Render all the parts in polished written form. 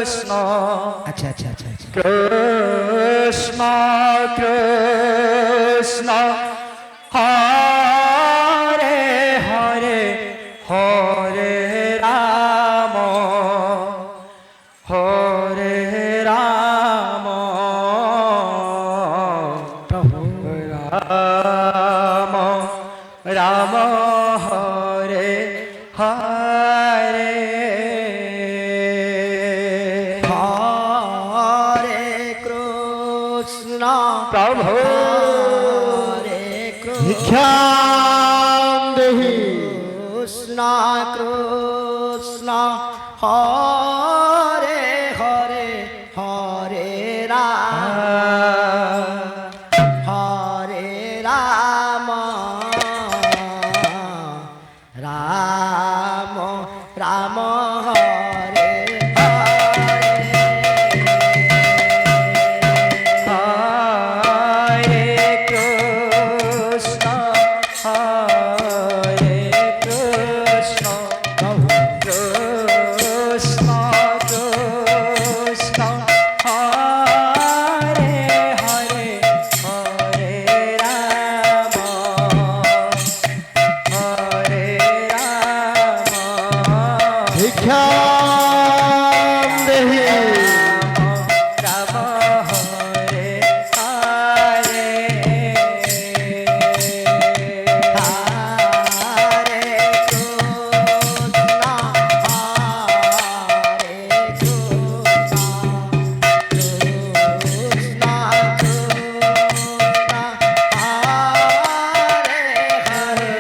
কৃষ্ণ আচ্ছা আচ্ছা আচ্ছা আচ্ছা কৃষ্ণ কৃষ্ণ হরে হরে হরে রাম হরে রাম প্রভু রাম রাম হরে হরে হরে কৃষ্ণ প্রভু হরে ভিক্ষাম দেহি কৃষ্ণ কৃষ্ণ হরে হরে হরে রাম হরে রাম রাম রাম হরে হরে কৃষ্ণ হরে কৃষ্ণ কৃষ্ণ কৃষ্ণ হরে হরে হরে রাম হরে রাম ভিক্ষাম দেহি রাম হরে হরে হরে কৃষ্ণ হরে কৃষ্ণ কৃষ্ণ কৃষ্ণ হরে হরে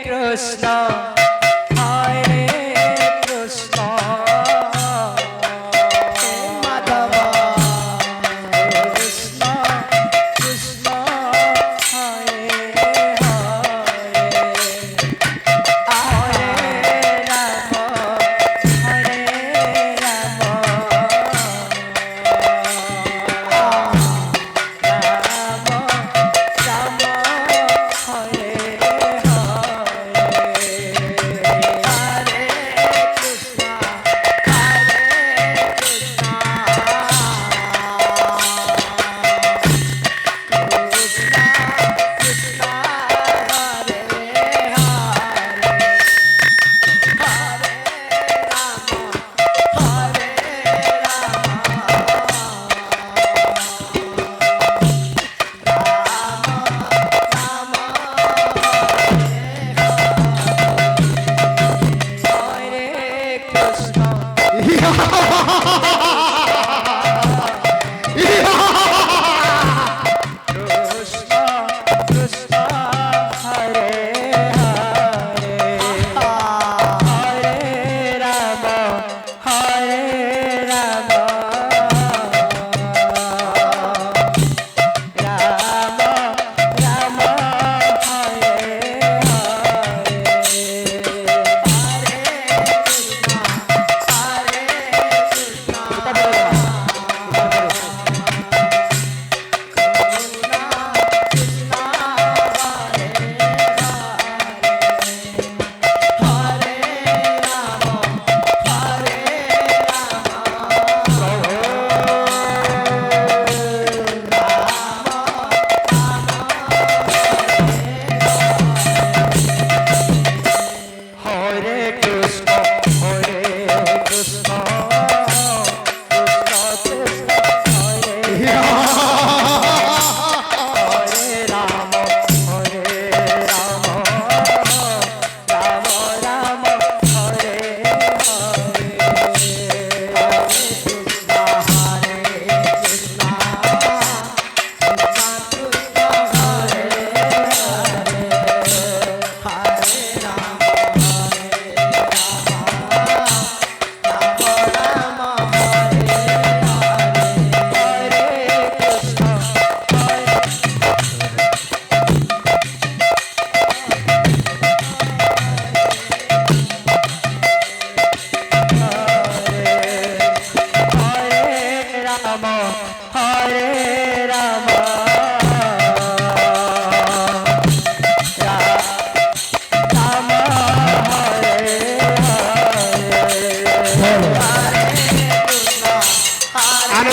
কৃষ্ণ হরে কৃষ্ণ মাধব কৃষ্ণ কৃষ্ণ হরে হরে হরে রাম হরে রাম রাম রাম হরে হরে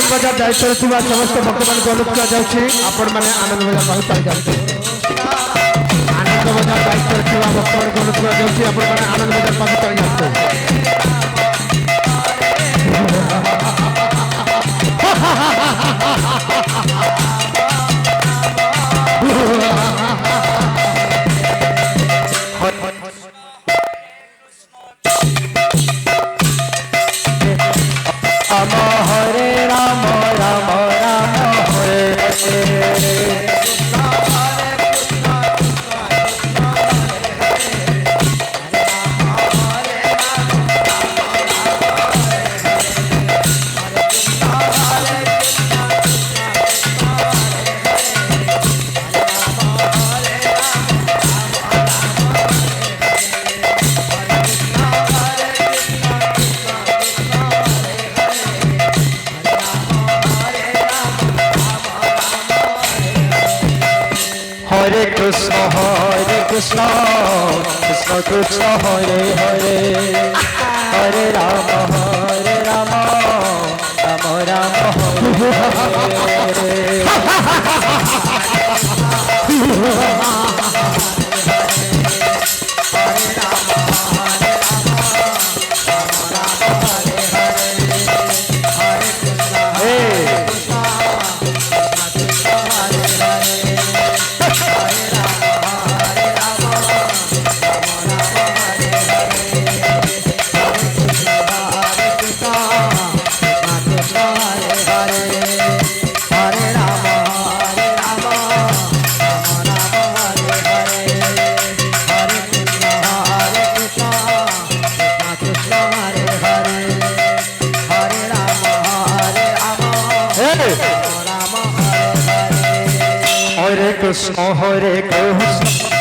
ବଜାର ଦାୟିତ୍ୱରେ ଥିବା ସମସ୍ତ ଭକ୍ତମାନଙ୍କୁ ଅନୁରୋଧ କରାଯାଉଛି ଆପଣମାନେ ଆନନ୍ଦ ବଜାର ପାଖକୁ ଚାଲିଯାନ୍ତୁ। ଆନନ୍ଦ ବଜାର ଦାୟିତ୍ୱରେ ଥିବା ଭକ୍ତମାନଙ୍କୁ ଅନୁରୋଧ କରାଯାଉଛି ଆପଣମାନେ ଆନନ୍ଦ ବଜାର ପାଖକୁ ଚାଲିଯାନ୍ତୁ। রাম হরে রাম রাম রাম হরে হরে হরে কৃষ্ণ কৃষ্ণ কৃষ্ণ হরে হরে হরে রাম রাম রাম হরে হরে হরে কৃষ্ণ কৃষ্ণ